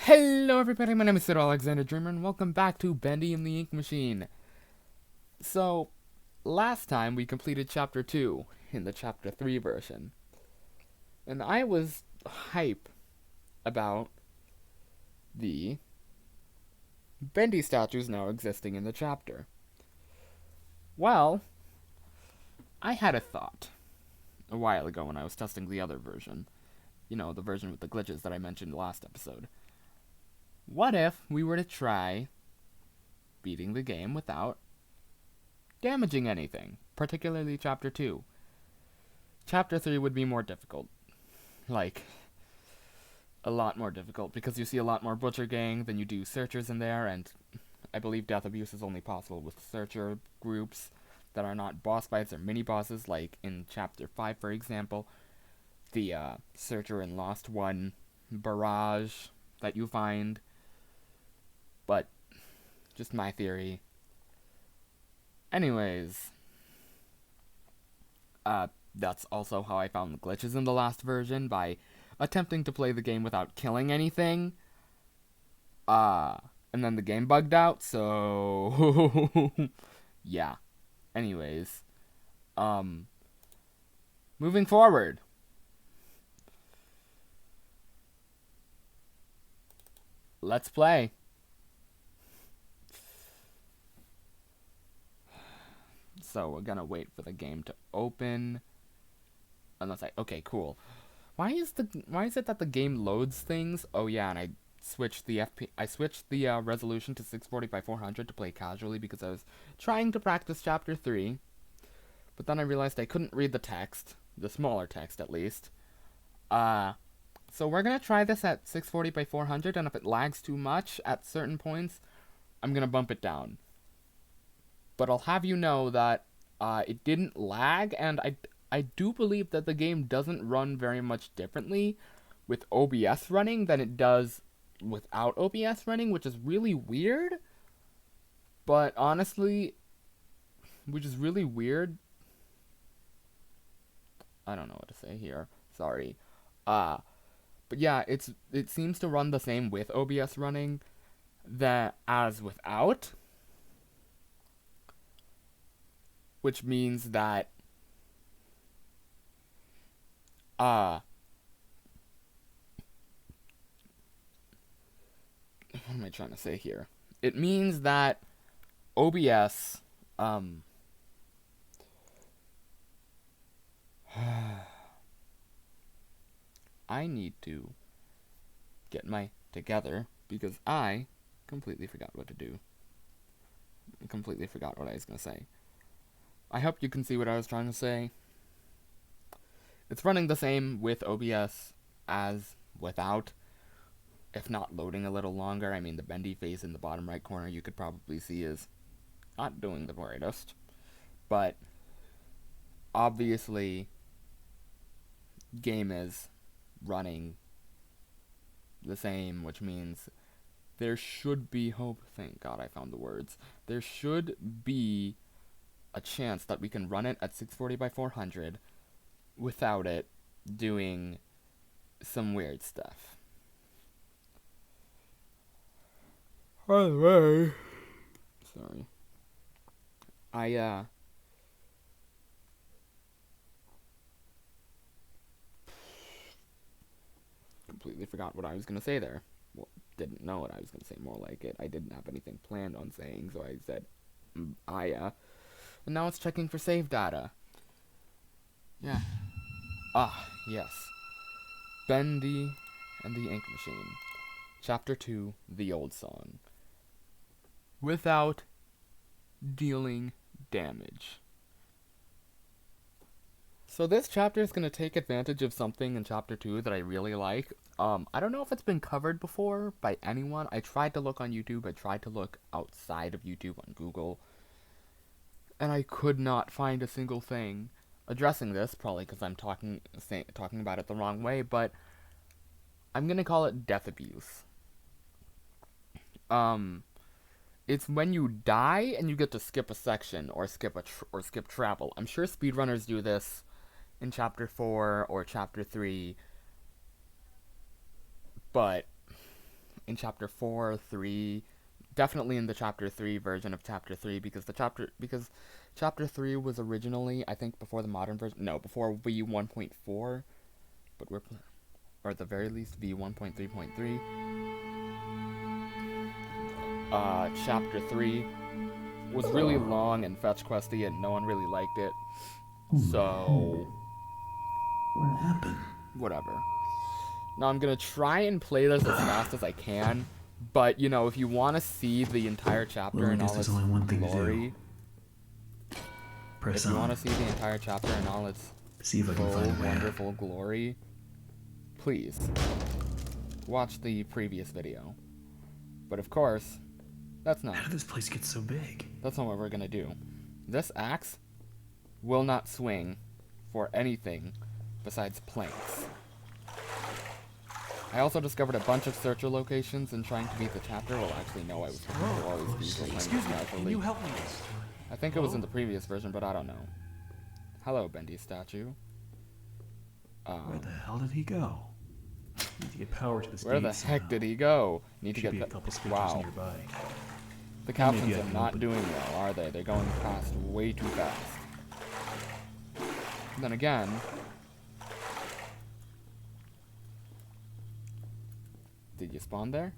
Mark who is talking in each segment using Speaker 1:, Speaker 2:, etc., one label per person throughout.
Speaker 1: Hello everybody, my name is Sid Alexander Dreamer, and welcome back to Bendy and the Ink Machine. So, last time we completed Chapter 2 in the Chapter 3 version, and I was hype about the Bendy statues now existing in the chapter. Well, I had a thought a while ago when I was testing the other version. You know, the version with the glitches that I mentioned last episode. What if we were to try beating the game without damaging anything, particularly Chapter 2? Chapter 3 would be more difficult. Like, a lot more difficult, because you see a lot more Butcher Gang than you do Searchers in there, and I believe death abuse is only possible with Searcher groups that are not boss fights or mini-bosses, like in Chapter 5, for example. The Searcher and Lost One barrage that you find. But, just my theory. Anyways, that's also how I found the glitches in the last version, by attempting to play the game without killing anything. And then the game bugged out, so yeah. Anyways, moving forward. Let's play. So we're gonna wait for the game to open. Okay, cool. Why is it that the game loads things? Oh yeah, and I switched the resolution to 640 by 400 to play casually because I was trying to practice Chapter 3. But then I realized I couldn't read the text, the smaller text at least. So we're gonna try this at 640 by 400, and if it lags too much at certain points, I'm gonna bump it down. But I'll have you know that it didn't lag, and I do believe that the game doesn't run very much differently with OBS running than it does without OBS running, which is really weird. But honestly, which is really weird. I don't know what to say here. Sorry. But yeah, it seems to run the same with OBS running that as without. Which means that what am I trying to say here? It means that OBS I need to get my together because I completely forgot what to do. I completely forgot what I was going to say. I hope you can see what I was trying to say. It's running the same with OBS as without, if not loading a little longer. I mean, the bendy face in the bottom right corner you could probably see is not doing the greatest. But obviously, game is running the same, which means there should be hope. Thank God I found the words. There should be a chance that we can run it at 640 by 400 without it doing some weird stuff. By the way, sorry. I completely forgot what I was gonna say there. Well, didn't know what I was gonna say, more like it. I didn't have anything planned on saying, so I said, and now it's checking for save data. Yeah. Yes. Bendy and the Ink Machine. Chapter 2, The Old Song. Without dealing damage. So this chapter is going to take advantage of something in Chapter 2 that I really like. I don't know if it's been covered before by anyone. I tried to look on YouTube. I tried to look outside of YouTube on Google. And I could not find a single thing addressing this, probably because I'm talking about it the wrong way, but I'm going to call it death abuse. It's when you die and you get to skip a section or skip travel. I'm sure speedrunners do this in Chapter 4 or Chapter 3, but in chapter 4, 3, definitely in the chapter 3 version of chapter 3, because chapter 3 was originally, I think, before the modern version. No, before V 1.4, but or at the very least V 1.3.3. Chapter 3 was really long and fetch questy, and no one really liked it. So
Speaker 2: What happened?
Speaker 1: whatever. Now I'm gonna try and play this as fast as I can, but you know, if you want to see the entire chapter in all its glory,
Speaker 2: Press
Speaker 1: if you
Speaker 2: on.
Speaker 1: want to see the entire chapter in all its
Speaker 2: See if I can
Speaker 1: full
Speaker 2: find a way out.
Speaker 1: wonderful glory, please watch the previous video. But of course,
Speaker 2: How did this place get so big?
Speaker 1: that's not what we're gonna do. This axe will not swing for anything besides planks. I also discovered a bunch of searcher locations in trying to beat the chapter. Well, actually, no, I was looking for all these keys.
Speaker 2: Excuse me, can you help me?
Speaker 1: I think it was in the previous version, but I don't know. Hello, Bendy statue.
Speaker 2: Where the hell did he go? Need to get power to this.
Speaker 1: Where the heck did he go? Need to
Speaker 2: Should
Speaker 1: get
Speaker 2: be a couple speakers
Speaker 1: wow.
Speaker 2: nearby.
Speaker 1: The captions are not doing well, are they? They're going past way too fast. And then again, did you spawn there?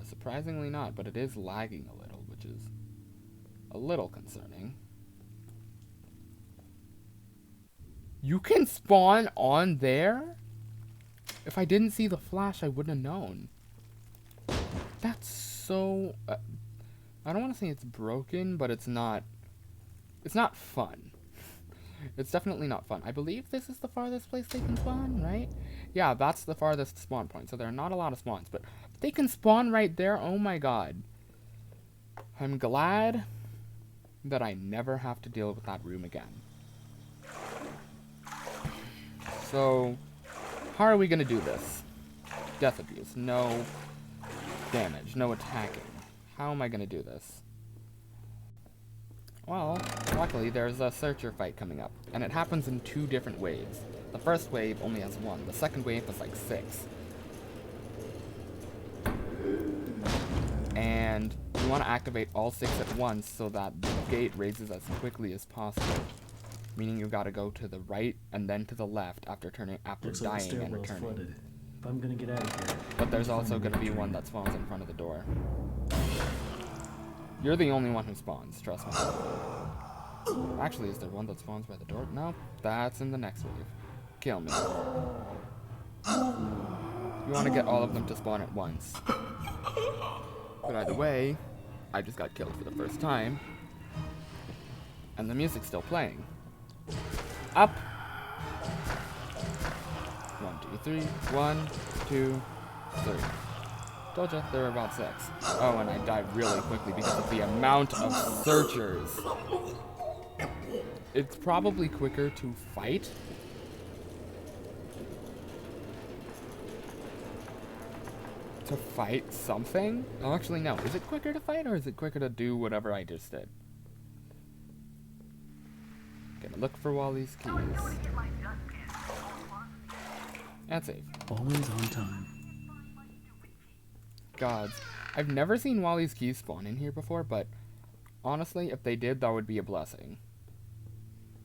Speaker 1: Surprisingly not, but it is lagging a little, which is a little concerning. You can spawn on there? If I didn't see the flash, I wouldn't have known. That's so... I don't want to say it's broken, but it's not fun. It's definitely not fun. I believe this is the farthest place they can spawn, right? Yeah, that's the farthest spawn point. So there are not a lot of spawns, but they can spawn right there. Oh my god. I'm glad that I never have to deal with that room again. So, how are we gonna do this? Death abuse. No damage. No attacking. How am I gonna do this? Well, luckily there's a searcher fight coming up, and it happens in 2 different waves. The first wave only has 1. The second wave has like 6. And you want to activate all 6 at once so that the gate raises as quickly as possible. Meaning you gotta go to the right and then to the left after dying and returning.
Speaker 2: Flooded. If I'm gonna get out of here.
Speaker 1: But there's also gonna be one that spawns in front of the door. You're the only one who spawns, trust me. Actually, is there one that spawns by the door? No, that's in the next wave. Kill me. You want to get all of them to spawn at once. But either way, I just got killed for the first time. And the music's still playing. Up! 1, 2, 3. 1, 2, 3. Told ya, there were about 6. Oh, and I died really quickly because of the amount of searchers. It's probably quicker to fight. To fight something? Oh, actually, no. Is it quicker to fight, or is it quicker to do whatever I just did? Gonna look for Wally's keys. That's safe.
Speaker 2: Always on time.
Speaker 1: Gods. I've never seen Wally's keys spawn in here before, but honestly, if they did, that would be a blessing.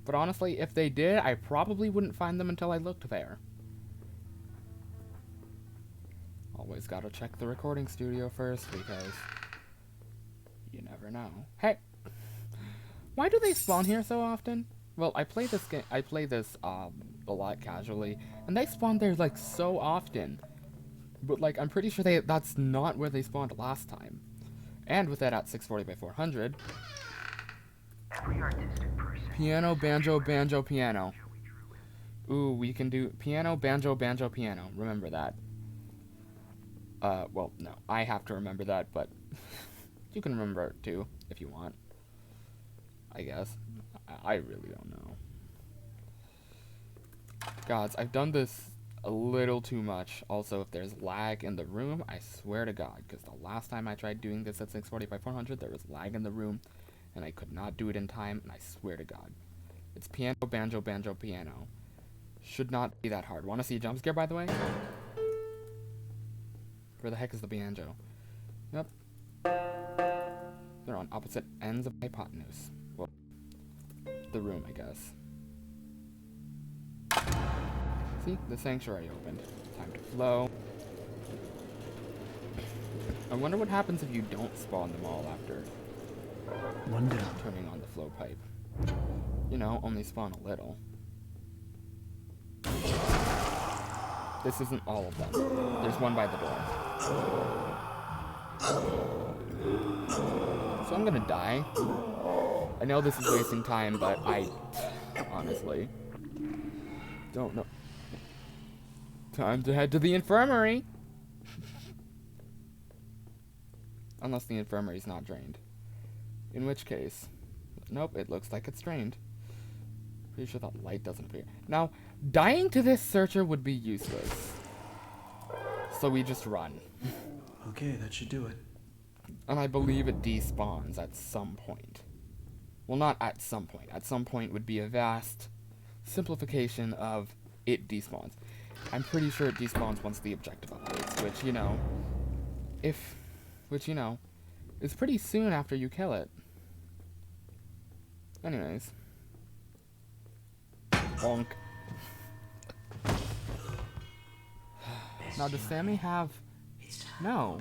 Speaker 1: But honestly, if they did, I probably wouldn't find them until I looked there. Always gotta check the recording studio first, because you never know. Hey! Why do they spawn here so often? Well, I play this a lot casually, and they spawn there like so often. But like, I'm pretty sure that's not where they spawned last time. And with that at 640 by 400. Piano, banjo, banjo, piano. Ooh, we can do piano, banjo, banjo, piano. Remember that. Well, no, I have to remember that, but you can remember it too, if you want. I guess. I really don't know. Gods, I've done this a little too much. Also, if there's lag in the room, I swear to God, because the last time I tried doing this at 640 by 400, there was lag in the room, and I could not do it in time, and I swear to God. It's piano, banjo, banjo, piano. Should not be that hard. Want to see a jump scare, by the way? Where the heck is the banjo? Yep. They're on opposite ends of the hypotenuse. Well, the room, I guess. See? The sanctuary opened. Time to flow. I wonder what happens if you don't spawn them all after
Speaker 2: One down.
Speaker 1: turning on the flow pipe. You know, only spawn a little. This isn't all of them. There's one by the door. So I'm gonna die. I know this is wasting time, but I honestly don't know. Time to head to the infirmary. Unless the infirmary's not drained. In which case, nope, it looks like it's drained. Pretty sure that light doesn't appear. Now, dying to this searcher would be useless. So we just run.
Speaker 2: Okay, that should do it.
Speaker 1: And I believe it despawns at some point. Well, not at some point. At some point would be a vast simplification of it despawns. I'm pretty sure it despawns once the objective updates, which, you know, is pretty soon after you kill it. Anyways. Bonk. Now, does Sammy have... No.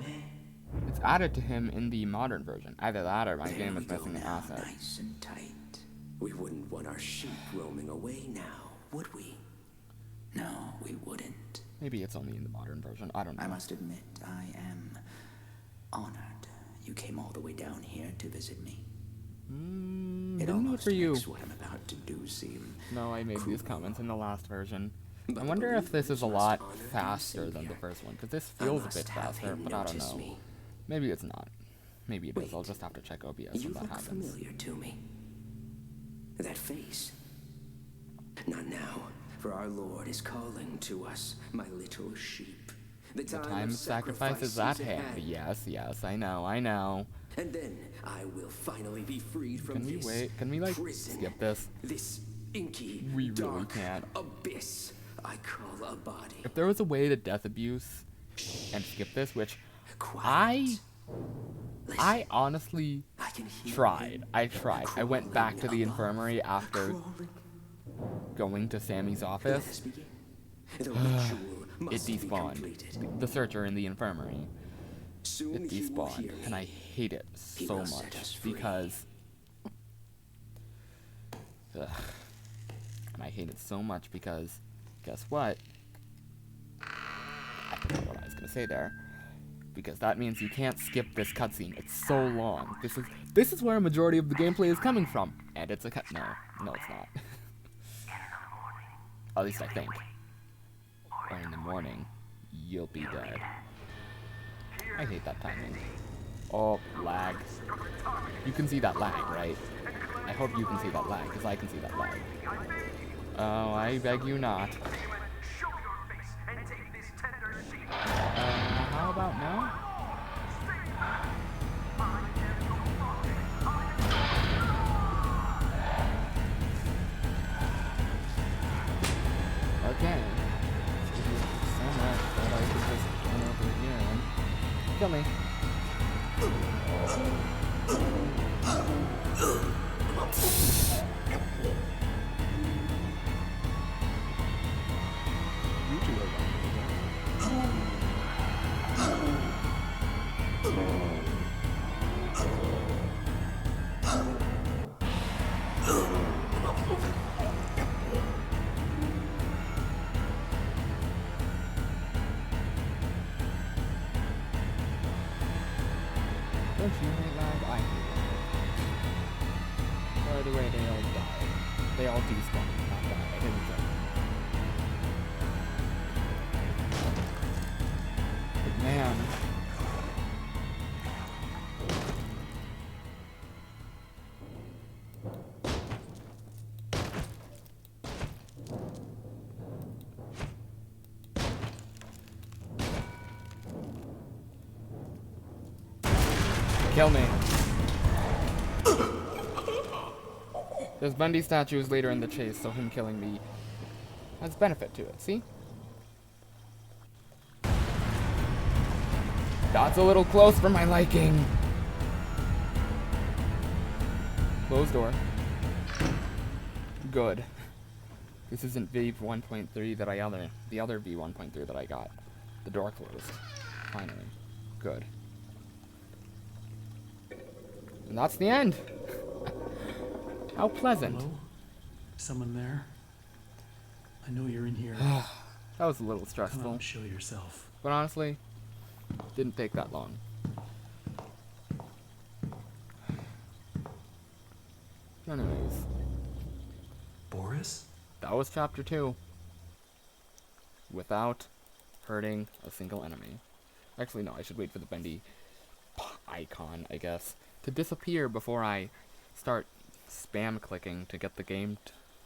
Speaker 1: It's added to him in the modern version. Either that or my game is missing an asset.
Speaker 3: Nice and tight. We wouldn't want our sheep roaming away now, would we? No, we wouldn't.
Speaker 1: Maybe it's only in the modern version. I don't know.
Speaker 3: I must admit, I am honored you came all the way down here to visit me. It
Speaker 1: Didn't do it for you.
Speaker 3: makes what I'm about to do seem
Speaker 1: No, I made these comments in the last version.
Speaker 3: But
Speaker 1: I wonder if this is a lot
Speaker 3: honor their
Speaker 1: faster than the
Speaker 3: savior.
Speaker 1: first one, because this
Speaker 3: I
Speaker 1: feels a
Speaker 3: must
Speaker 1: bit
Speaker 3: have
Speaker 1: faster,
Speaker 3: him
Speaker 1: but I don't
Speaker 3: notice
Speaker 1: know.
Speaker 3: me.
Speaker 1: Maybe it's not. Maybe it is. I'll
Speaker 3: Wait.
Speaker 1: just have to check OBS
Speaker 3: You
Speaker 1: when that
Speaker 3: look
Speaker 1: happens.
Speaker 3: familiar to me. That face. Not now, for our Lord is calling to us, my little sheep.
Speaker 1: The time of sacrifice is at hand. Yes, yes, I know.
Speaker 3: And then I will finally be freed from
Speaker 1: Can we
Speaker 3: this
Speaker 1: wait? Can we, like,
Speaker 3: prison,
Speaker 1: skip this?
Speaker 3: this inky,
Speaker 1: We really
Speaker 3: dark
Speaker 1: can't.
Speaker 3: abyss I call a body.
Speaker 1: If there was a way to death abuse and skip this, which
Speaker 3: Quiet.
Speaker 1: I honestly
Speaker 3: I can hear
Speaker 1: tried.
Speaker 3: him
Speaker 1: I tried. I went back to the
Speaker 3: crawling
Speaker 1: infirmary after
Speaker 3: crawling.
Speaker 1: going to Sammy's
Speaker 3: Let
Speaker 1: office.
Speaker 3: us begin. The ritual
Speaker 1: It
Speaker 3: must be
Speaker 1: despawned.
Speaker 3: completed.
Speaker 1: The searcher in the infirmary.
Speaker 3: Soon
Speaker 1: It
Speaker 3: he will
Speaker 1: despawned.
Speaker 3: hear
Speaker 1: And I
Speaker 3: me.
Speaker 1: hate it
Speaker 3: He
Speaker 1: so
Speaker 3: will set us
Speaker 1: much
Speaker 3: free.
Speaker 1: because... Ugh. And I hate it so much because... Guess what? I forgot what I was going to say there. Because that means you can't skip this cutscene. It's so long. This is where a majority of the gameplay is coming from. And it's a cut. No, it's not. At least I think. Or in the morning, you'll be dead. I hate that timing. Oh, lag. You can see that lag, right? I hope you can see that lag, because I can see that lag. Oh, I beg you not. How about now? Okay. So much that I could just run over here and kill me. You two are running again. Don't you hate lag? I hate it. By the way, they all died. They all despawned, not died. I didn't kill them. But man. Kill me. There's Bendy statues later in the chase, so him killing me has benefit to it, see? That's a little close for my liking. Closed door. Good. This isn't V1.3 that the other V1.3 that I got. The door closed. Finally. Good. And that's the end. How pleasant.
Speaker 2: Hello? Someone there? I know you're in here.
Speaker 1: That was a little
Speaker 2: Come out
Speaker 1: stressful.
Speaker 2: and show yourself.
Speaker 1: But honestly, didn't take that long. Anyways,
Speaker 2: Boris?
Speaker 1: that was chapter 2. Without hurting a single enemy. Actually, no, I should wait for the Bendy icon, I guess, to disappear before I start spam clicking to get the game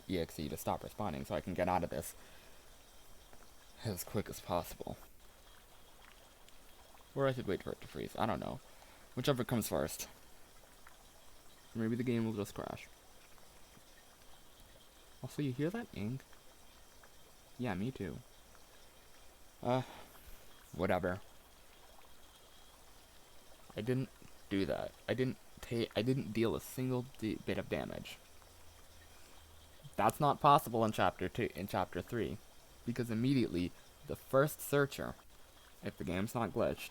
Speaker 1: exe to stop responding so I can get out of this as quick as possible. Or I should wait for it to freeze. I don't know. Whichever comes first. Maybe the game will just crash. Also, you hear that ink? Yeah, me too. Whatever. I didn't do that. I didn't deal a single bit of damage. That's not possible in chapter 3, because immediately the first searcher, if the game's not glitched,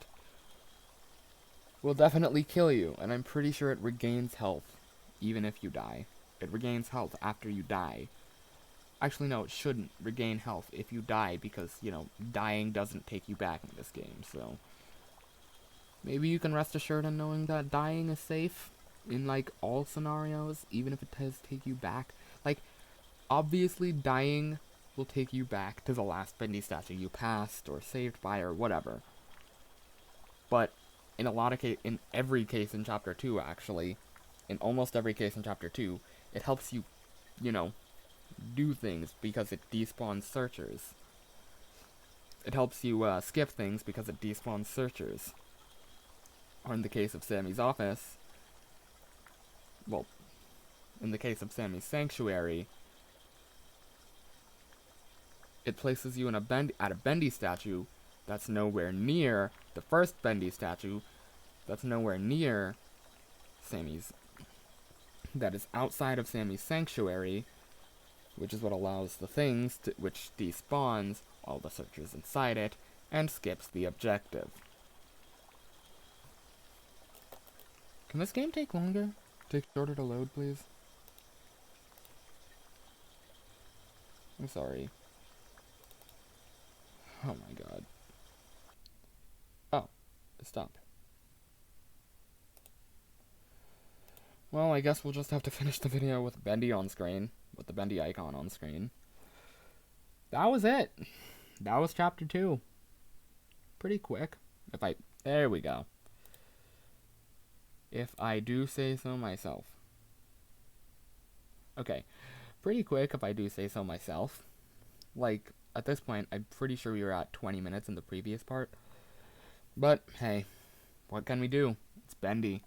Speaker 1: will definitely kill you, and I'm pretty sure it regains health even if you die. It regains health after you die. Actually, no, it shouldn't regain health if you die, because, you know, dying doesn't take you back in this game, so maybe you can rest assured in knowing that dying is safe in, like, all scenarios, even if it does take you back. Like, obviously dying will take you back to the last Bendy statue you passed, or saved by, or whatever. But in in every case in Chapter 2, actually, in almost every case in Chapter 2, it helps you, you know, do things because it despawns searchers. It helps you skip things because it despawns searchers. Or in the case of Sammy's office, well, in the case of Sammy's sanctuary, it places you in at a Bendy statue that's nowhere near the first Bendy statue, that's nowhere near Sammy's, that is outside of Sammy's sanctuary, which is what allows the things which despawns all the searchers inside it, and skips the objective. Can this game take longer? Take shorter to load, please? I'm sorry. Oh my god. Oh, it stopped. Well, I guess we'll just have to finish the video with Bendy on screen, with the Bendy icon on screen. That was it. That was chapter 2. Pretty quick. There we go. If I do say so myself. Okay. Pretty quick if I do say so myself. Like, at this point, I'm pretty sure we were at 20 minutes in the previous part. But, hey, what can we do? It's Bendy.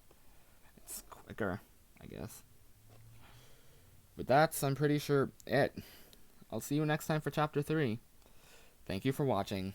Speaker 1: It's quicker, I guess. But that's, I'm pretty sure, it. I'll see you next time for chapter 3. Thank you for watching.